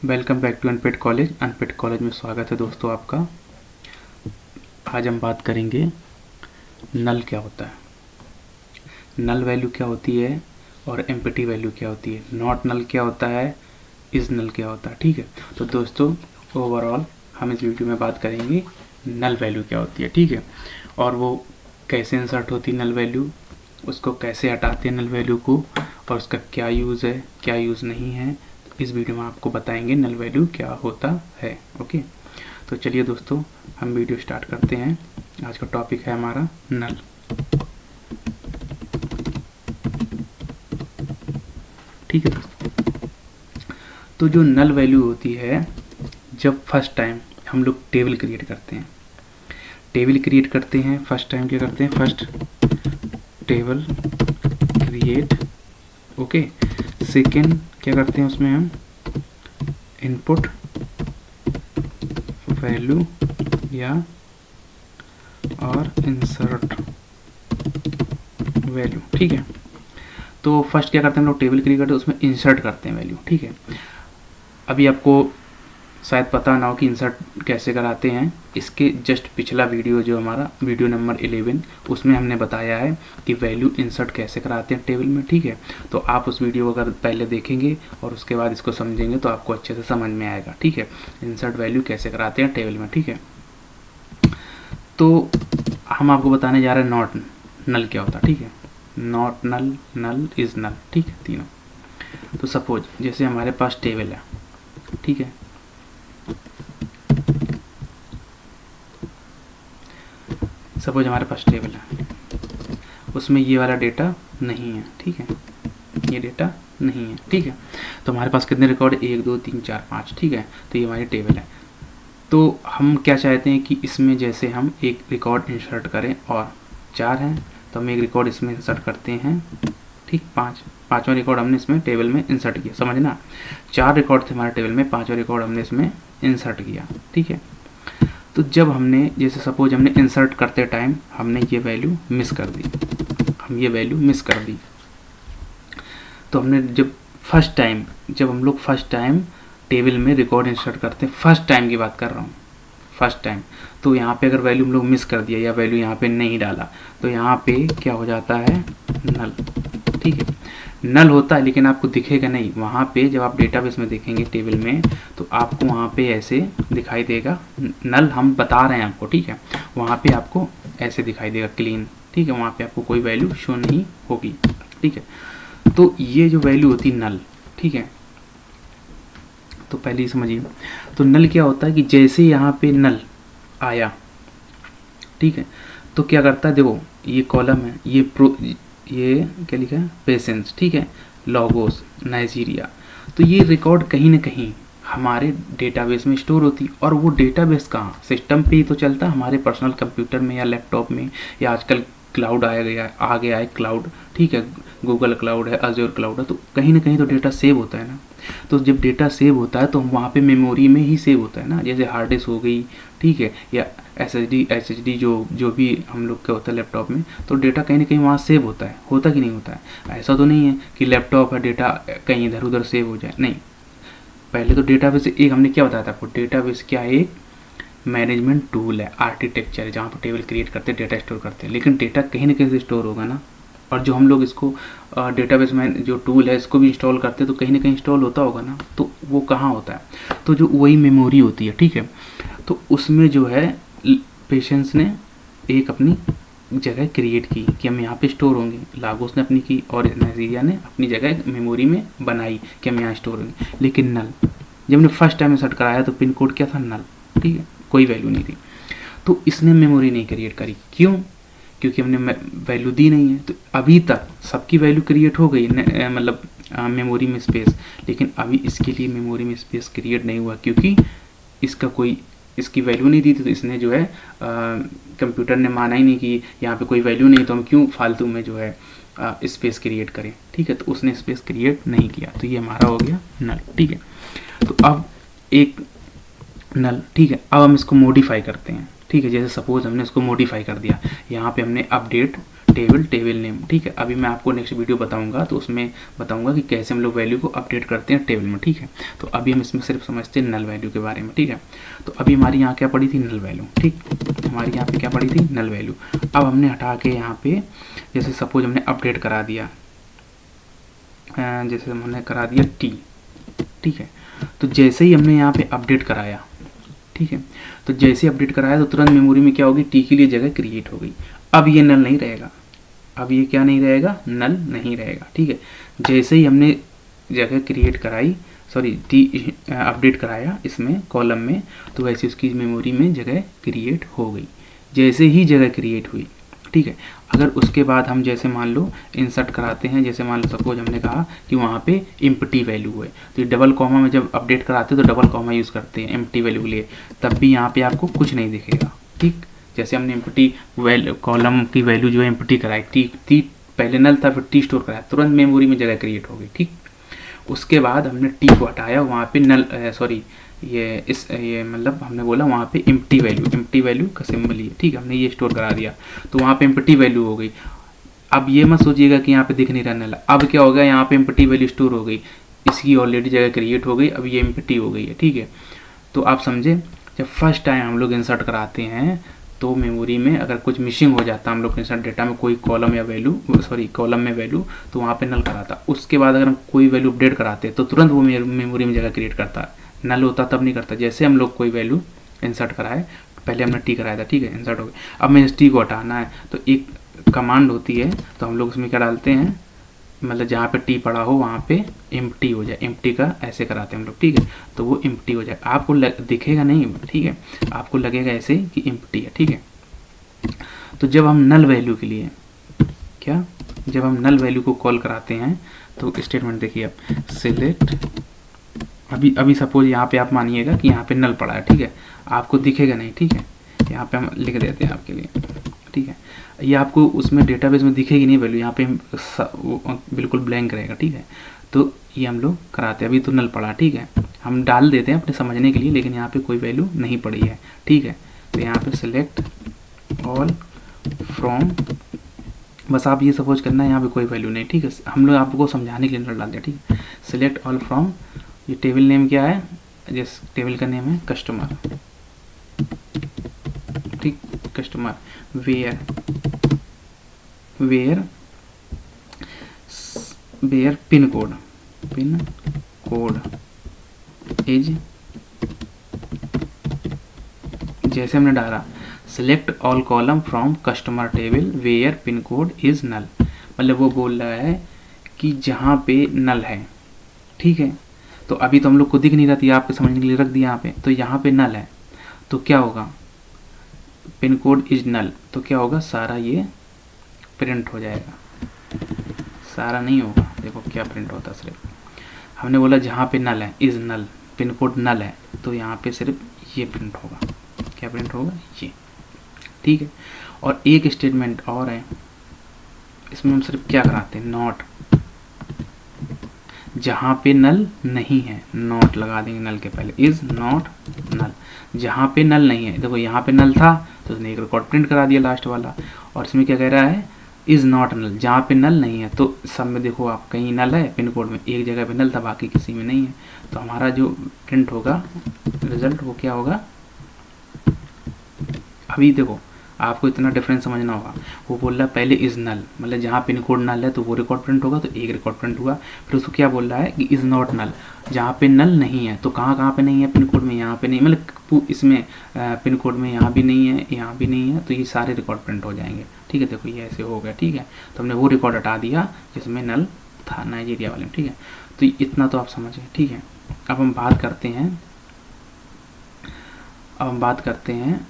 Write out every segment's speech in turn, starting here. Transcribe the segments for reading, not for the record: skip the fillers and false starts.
Welcome back to unpaid college. Unpaid college में स्वागत है दोस्तों आपका। आज हम बात करेंगे नल क्या होता है, नल वैल्यू क्या होती है और एम्प्टी वैल्यू क्या होती है, नॉट नल क्या होता है, इज नल क्या होता है। ठीक है, तो दोस्तों ओवरऑल हम इस वीडियो में बात करेंगे नल वैल्यू क्या होती है। ठीक है, और वो कैसे इंसर्ट होती है नल वैल्यू, उसको कैसे हटाते हैं नल वैल्यू को, और उसका क्या यूज़ है क्या यूज़ नहीं है। इस वीडियो में आपको बताएंगे नल वैल्यू क्या होता है। ओके, तो चलिए दोस्तों हम वीडियो स्टार्ट करते हैं। आज का टॉपिक है हमारा नल। ठीक है दोस्तों, तो जो नल वैल्यू होती है, जब फर्स्ट टाइम हम लोग टेबल क्रिएट करते हैं, फर्स्ट टाइम क्या करते हैं, first table create. Okay, second क्या करते हैं, उसमें हम इनपुट वैल्यू या और इंसर्ट वैल्यू। ठीक है, तो फर्स्ट क्या करते हैं हम लोग, टेबल क्रिएट करते हैं, उसमें इंसर्ट करते हैं वैल्यू। ठीक है, अभी आपको शायद पता ना हो कि इंसर्ट कैसे कराते हैं। इसके जस्ट पिछला वीडियो जो हमारा वीडियो नंबर 11, उसमें हमने बताया है कि वैल्यू इंसर्ट कैसे कराते हैं टेबल में। ठीक है, तो आप उस वीडियो को अगर पहले देखेंगे और उसके बाद इसको समझेंगे तो आपको अच्छे से समझ में आएगा। ठीक है, इंसर्ट वैल्यू कैसे कराते हैं टेबल में। ठीक है, तो हम आपको बताने जा रहे हैं नॉट नल क्या होता है। ठीक है, not null, null is null. ठीक है, तीनों। तो सपोज जैसे हमारे पास टेबल है, ठीक है, सपोज हमारे पास टेबल है, उसमें ये वाला डेटा नहीं है। ठीक है, ये डेटा नहीं है। ठीक है, तो हमारे पास कितने रिकॉर्ड, 1 2 3 4 5। ठीक है, तो ये हमारी टेबल है। तो हम क्या चाहते हैं कि इसमें जैसे हम एक रिकॉर्ड इंसर्ट करें, और 4 हैं तो हम एक रिकॉर्ड इसमें इंसर्ट करते हैं। ठीक, पाँचवा रिकॉर्ड हमने इसमें टेबल में इंसर्ट किया। समझना, 4 रिकॉर्ड थे हमारे टेबल में, 5वां रिकॉर्ड हमने इसमें इंसर्ट किया। ठीक है, तो जब हमने जैसे सपोज हमने इंसर्ट करते टाइम हमने ये वैल्यू मिस कर दी, तो हमने जब हम लोग फर्स्ट टाइम टेबल में रिकॉर्ड इंसर्ट करते हैं, फर्स्ट टाइम की बात कर रहा हूँ, फर्स्ट टाइम, तो यहाँ पे अगर वैल्यू हम लोग मिस कर दिया या वैल्यू यहाँ पे नहीं डाला तो यहाँ पे क्या हो जाता है, नल। ठीक है, नल होता है, लेकिन आपको दिखेगा नहीं वहाँ पे। जब आप डेटाबेस में देखेंगे टेबल में तो आपको वहाँ पे ऐसे दिखाई देगा नल, हम बता रहे हैं आपको। ठीक है, वहाँ पे आपको ऐसे दिखाई देगा क्लीन। ठीक है, वहाँ पे आपको कोई वैल्यू शो नहीं होगी। ठीक है, तो ये जो वैल्यू होती है नल। ठीक है, तो पहले ही समझिए, तो नल क्या होता है कि जैसे यहाँ पे नल आया, ठीक है, तो क्या करता है, देखो ये कॉलम है, ये क्या लिखा है, पेशेंस। ठीक है, लॉगोस, नाइजीरिया। तो ये रिकॉर्ड कहीं ना कहीं हमारे डेटाबेस में स्टोर होती, और वो डेटाबेस कहाँ, सिस्टम पे ही तो चलता, हमारे पर्सनल कंप्यूटर में या लैपटॉप में, या आजकल क्लाउड आ गया है क्लाउड। ठीक है, गूगल क्लाउड है, अज्योर क्लाउड है, तो कहीं ना कहीं तो डेटा सेव होता है ना। तो जब डेटा सेव होता है तो वहाँ पे मेमोरी में ही सेव होता है ना, जैसे हार्ड डिस्क हो गई। ठीक है, या एच एच डी जो भी हम लोग का होता है लैपटॉप में, तो डेटा कहीं ना कहीं वहाँ सेव होता है। होता कि नहीं होता है? ऐसा तो नहीं है कि लैपटॉप है डेटा कहीं इधर उधर सेव हो जाए, नहीं। पहले तो डेटाबेस एक हमने क्या बताया था आपको, डेटाबेस क्या है, एक मैनेजमेंट टूल है, आर्किटेक्चर है, जहाँ पर टेबल क्रिएट करते हैं, डेटा स्टोर करते हैं। लेकिन डेटा कहीं ना कहीं से स्टोर होगा ना, और जो हम लोग इसको डेटाबेस में जो टूल है इसको भी इंस्टॉल करते हैं तो कहीं ना कहीं इंस्टॉल होता होगा ना, तो वो कहाँ होता है, तो जो वही मेमोरी होती है। ठीक है, तो उसमें जो है पेशेंस ने एक अपनी जगह क्रिएट की कि हम यहाँ पे स्टोर होंगे, लागोस ने अपनी की, और नाइजीरिया ने अपनी जगह मेमोरी में बनाई कि हम यहाँ स्टोर होंगे। लेकिन नल, जब हमने फर्स्ट टाइम सेट कराया तो पिन कोड क्या था, नल। ठीक है, कोई वैल्यू नहीं थी, तो इसने मेमोरी नहीं क्रिएट करी। क्यों? क्योंकि हमने वैल्यू दी नहीं है। तो अभी तक सबकी वैल्यू क्रिएट हो गई, मतलब मेमोरी में स्पेस, लेकिन अभी इसके लिए मेमोरी में स्पेस क्रिएट नहीं हुआ, क्योंकि इसकी वैल्यू नहीं दी थी। तो इसने जो है कंप्यूटर ने माना ही नहीं कि यहाँ पे कोई वैल्यू नहीं, तो हम क्यों फालतू में जो है स्पेस क्रिएट करें। ठीक है, तो उसने स्पेस क्रिएट नहीं किया, तो ये हमारा हो गया नल। ठीक है, तो अब एक नल। ठीक है, अब हम इसको मॉडिफाई करते हैं। ठीक है, जैसे सपोज हमने इसको मॉडिफाई कर दिया, यहाँ पे हमने अपडेट टेबल नेम, ठीक है। अभी मैं आपको नेक्स्ट वीडियो बताऊंगा, तो उसमें बताऊंगा कि कैसे हम लोग वैल्यू को अपडेट करते हैं टेबल में, ठीक है। तो अभी हम इसमें सिर्फ समझते हैं नल वैल्यू के बारे में, ठीक है। तो अभी हमारी यहाँ क्या पड़ी थी, नल वैल्यू, ठीक। हमारी यहाँ पे क्या पड़ी थी, नल वैल्यू। अब हमने हटा के यहाँ पे जैसे सपोज हमने अपडेट करा दिया, जैसे हमने करा दिया टी, ठीक है। तो जैसे ही हमने यहाँ पे अपडेट कराया, ठीक है, तो जैसे अपडेट कराया तो तुरंत मेमोरी में क्या होगी, टी के लिए जगह क्रिएट हो गई। अब ये नल नहीं रहेगा, अब ये क्या नहीं रहेगा, नल नहीं रहेगा, ठीक है। जैसे ही हमने जगह क्रिएट कराई, सॉरी टी अपडेट कराया इसमें कॉलम में, तो वैसे उसकी मेमोरी में जगह क्रिएट हो गई, जैसे ही जगह क्रिएट हुई, ठीक है। अगर उसके बाद हम जैसे मान लो इंसर्ट कराते हैं, जैसे मान लो सपोज हमने कहा कि वहाँ पे एम्प्टी वैल्यू है, तो ये डबल कॉमा में जब अपडेट कराते हैं तो डबल कॉमा यूज़ करते हैं एम्प्टी वैल्यू के लिए, तब भी यहाँ पे आपको कुछ नहीं दिखेगा, ठीक। जैसे हमने एम्प्टी कॉलम की वैल्यू जो है एम्प्टी कराई, टी पहले नल था, फिर टी स्टोर कराया, तुरंत मेमोरी में जगह क्रिएट हो गई, ठीक। उसके बाद हमने टी को हटाया, वहाँ पे नल सॉरी ये मतलब हमने बोला वहाँ पे एम्प्टी वैल्यू का सिंबल ही है, ठीक है। हमने ये स्टोर करा दिया, तो वहाँ पे एम्प्टी वैल्यू हो गई। अब ये मत सोचिएगा कि यहाँ पे दिख नहीं रहा नल, अब क्या होगा, यहाँ पे एम्प्टी वैल्यू स्टोर हो गई, इसकी ऑलरेडी जगह क्रिएट हो गई, अब ये एम्प्टी हो गई है, ठीक है। तो आप समझे, जब फर्स्ट टाइम हम लोग इंसर्ट कराते हैं तो मेमोरी में अगर कुछ मिसिंग हो जाता, हम लोग इंसर्ट डेटा में कोई कॉलम या वैल्यू, सॉरी कॉलम में वैल्यू, तो वहाँ पे नल कराता। उसके बाद अगर हम कोई वैल्यू अपडेट कराते तो तुरंत वो मेमोरी में जगह क्रिएट करता है, नल होता तब नहीं करता। जैसे हम लोग कोई वैल्यू इंसर्ट कराए, पहले हमने टी कराया था, ठीक है, इंसर्ट हो गया, अब मैं इस टी को हटाना है, तो एक कमांड होती है, तो हम लोग उसमें क्या डालते हैं, मतलब जहाँ पे टी पड़ा हो वहाँ पे एम्प्टी हो जाए, एम्प्टी का ऐसे कराते हैं हम लोग, ठीक है। तो वो एम्प्टी हो जाए, आपको दिखेगा नहीं, ठीक है, आपको लगेगा ऐसे कि एम्प्टी है, ठीक है। तो जब हम नल वैल्यू के लिए क्या, जब हम नल वैल्यू को कॉल कराते हैं तो स्टेटमेंट देखिए आप, सिलेक्ट, अभी सपोज यहाँ पे आप मानिएगा कि यहाँ पे नल पड़ा है, ठीक है, आपको दिखेगा नहीं, ठीक है। यहाँ पे हम लिख देते हैं आपके लिए, ठीक है। ये आपको उसमें डेटाबेस में दिखेगी नहीं वैल्यू, यहाँ पे बिल्कुल ब्लैंक रहेगा, ठीक है। तो ये हम लोग कराते हैं, अभी तो नल पड़ा, ठीक है, हम डाल देते हैं अपने समझने के लिए, लेकिन यहाँ पे कोई वैल्यू नहीं पड़ी है, ठीक है। तो यहाँ पे सिलेक्ट ऑल फ्रॉम, बस आप ये सपोज करना है यहाँ पे कोई वैल्यू नहीं, ठीक है। हम लोग आपको समझाने के लिए नल डाल दिया, ठीक है। सिलेक्ट ऑल फ्रॉम, ये टेबल नेम क्या है, जिस टेबल का नेम है कस्टमर, ठीक, customer, where pin code is, जैसे हमने डाला select all column from customer table where pin code is null, मतलब वो बोल रहा है कि जहाँ पे नल है, ठीक है। तो अभी तो हम लोग को दिख नहीं रहा था, आपके समझने के लिए रख दिया यहाँ पे, तो यहाँ पे नल है, तो क्या होगा, पिन कोड इज नल, तो क्या होगा, सारा ये प्रिंट हो जाएगा, सारा नहीं होगा, देखो क्या प्रिंट होता, सिर्फ हमने बोला जहाँ पे नल है, इज नल, पिन कोड नल है, तो यहाँ पे सिर्फ ये प्रिंट होगा, क्या प्रिंट होगा, ये, ठीक है। और एक स्टेटमेंट और है, इसमें हम सिर्फ क्या कराते हैं, नॉट, जहाँ पे नल नहीं है नॉट लगा देंगे नल के पहले, इज नॉट नल, जहाँ पे नल नहीं है, देखो यहाँ पे नल था तो उसने एक रिकॉर्ड प्रिंट करा दिया लास्ट वाला, और इसमें क्या कह रहा है, इज नॉट नल, जहाँ पे नल नहीं है। तो सब में देखो आप, कहीं नल है पिन कोड में, एक जगह पे नल था बाकी किसी में नहीं है, तो हमारा जो प्रिंट होगा रिजल्ट वो क्या होगा, अभी देखो आपको इतना डिफरेंस समझना होगा, वो बोल रहा है पहले इज नल, मतलब जहाँ पिन कोड नल है तो वो रिकॉर्ड प्रिंट होगा, तो एक रिकॉर्ड प्रिंट हुआ, फिर उसको क्या बोल रहा है कि इज नॉट नल, जहाँ पे नल नहीं है, तो कहाँ पे नहीं है पिन कोड में, यहाँ पे नहीं, मतलब इसमें पिन कोड में यहाँ भी नहीं है, यहाँ भी नहीं है, तो ये सारे रिकॉर्ड प्रिंट हो जाएंगे, ठीक है। देखो ये ऐसे हो गया, ठीक है। तो हमने वो रिकॉर्ड हटा दिया जिसमें नल था नाइजीरिया वाले में, ठीक है। तो इतना तो आप समझे, ठीक है। अब हम बात करते हैं,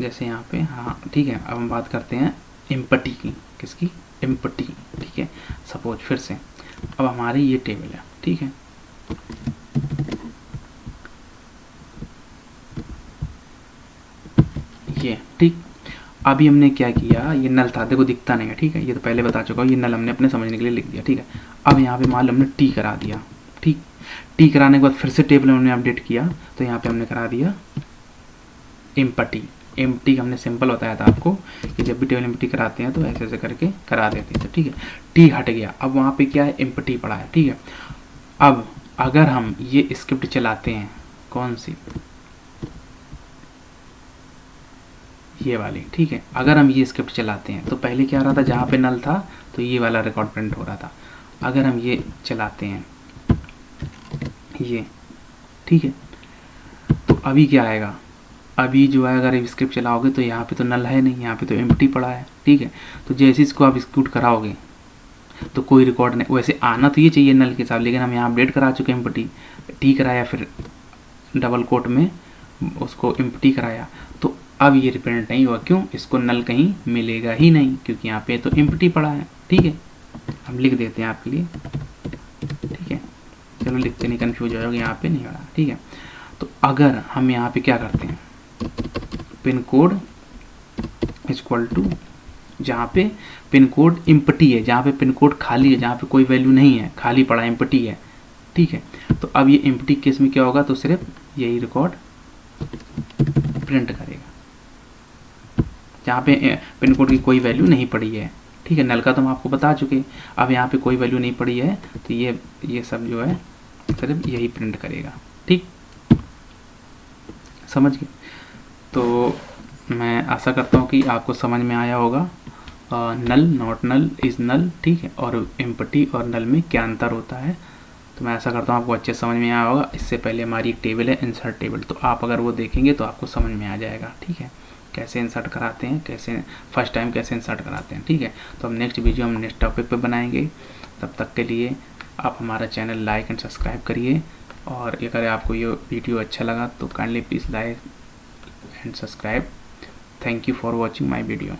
जैसे यहाँ पे, हाँ ठीक है। अब हम बात करते हैं एम्पटी की, किसकी, एम्पटी, ठीक है। सपोज फिर से, अब हमारी ये टेबल है, ठीक है, ये ठीक। अभी हमने क्या किया, ये नल था, देखो दिखता नहीं है, ठीक है, ये तो पहले बता चुका हूँ, ये नल हमने अपने समझने के लिए लिख दिया, ठीक है। अब यहाँ पे मान लो हमने टी करा दिया, ठीक, टी कराने के बाद फिर से टेबल हमने अपडेट किया, तो यहाँ पे हमने करा दिया एम्पटी, एम्प्टी हमने सिंपल बताया था आपको कि जब भी टेबल एम्प्टी कराते हैं तो ऐसे ऐसे करके करा देते हैं, ठीक है। टी हट गया, अब वहाँ पे क्या है, एम्प्टी पड़ा है, ठीक है। अब अगर हम ये स्क्रिप्ट चलाते हैं, कौन सी, ये वाली, ठीक है। अगर हम ये स्क्रिप्ट चलाते हैं तो पहले क्या आ रहा था, जहाँ पे नल था तो ये वाला रिकॉर्ड प्रिंट हो रहा था। अगर हम ये चलाते हैं ये, ठीक है, तो अभी क्या आएगा, अभी जो है अगर स्क्रिप्ट चलाओगे तो यहाँ पे तो नल है नहीं, यहाँ पे तो एम्प्टी पड़ा है, ठीक है। तो जैसे इसको आप एग्जीक्यूट कराओगे तो कोई रिकॉर्ड नहीं, वैसे आना तो ये चाहिए नल के साथ, लेकिन हम यहाँ अपडेट करा चुके हैं, एम्प्टी टी कराया, फिर डबल कोट में उसको एम्प्टी कराया, तो अब ये रिप्रिंट नहीं हुआ। क्यों, इसको नल कहीं मिलेगा ही नहीं, क्योंकि यहाँ पे तो एम्प्टी पड़ा है, ठीक है। हम लिख देते हैं आपके लिए, ठीक है, चलो लिखते नहीं, कन्फ्यूज हो जाओगे, यहाँ पे नहीं हो रहा, ठीक है। तो अगर हम यहाँ पे क्या करते हैं, पिन कोड इक्वल टू, जहाँ पे पिन कोड एम्प्टी है, जहाँ पे पिन कोड खाली है, जहाँ पे कोई वैल्यू नहीं है, खाली पड़ा एम्प्टी है, ठीक है। तो अब ये एम्प्टी केस में क्या होगा, तो सिर्फ यही रिकॉर्ड प्रिंट करेगा जहाँ पे पिन कोड की कोई वैल्यू नहीं पड़ी है, ठीक है। नल का तो हम आपको बता चुके, अब यहाँ पे कोई वैल्यू नहीं पड़ी है तो ये सब जो है सिर्फ यही प्रिंट करेगा, ठीक, समझ गए। तो मैं आशा करता हूँ कि आपको समझ में आया होगा, नल, नॉट नल, इज नल, ठीक है, और एम्प्टी और नल में क्या अंतर होता है। तो मैं ऐसा करता हूँ आपको अच्छे समझ में आया होगा। इससे पहले हमारी एक टेबल है इंसर्ट टेबल, तो आप अगर वो देखेंगे तो आपको समझ में आ जाएगा, ठीक है, कैसे इंसर्ट कराते हैं, कैसे फर्स्ट टाइम कैसे इंसर्ट कराते हैं, ठीक है। तो हम नेक्स्ट वीडियो हम नेक्स्ट टॉपिक पे बनाएंगे। तब तक के लिए आप हमारा चैनल लाइक एंड सब्सक्राइब करिए, और अगर आपको ये वीडियो अच्छा लगा तो kindly please like and subscribe. Thank you for watching my video.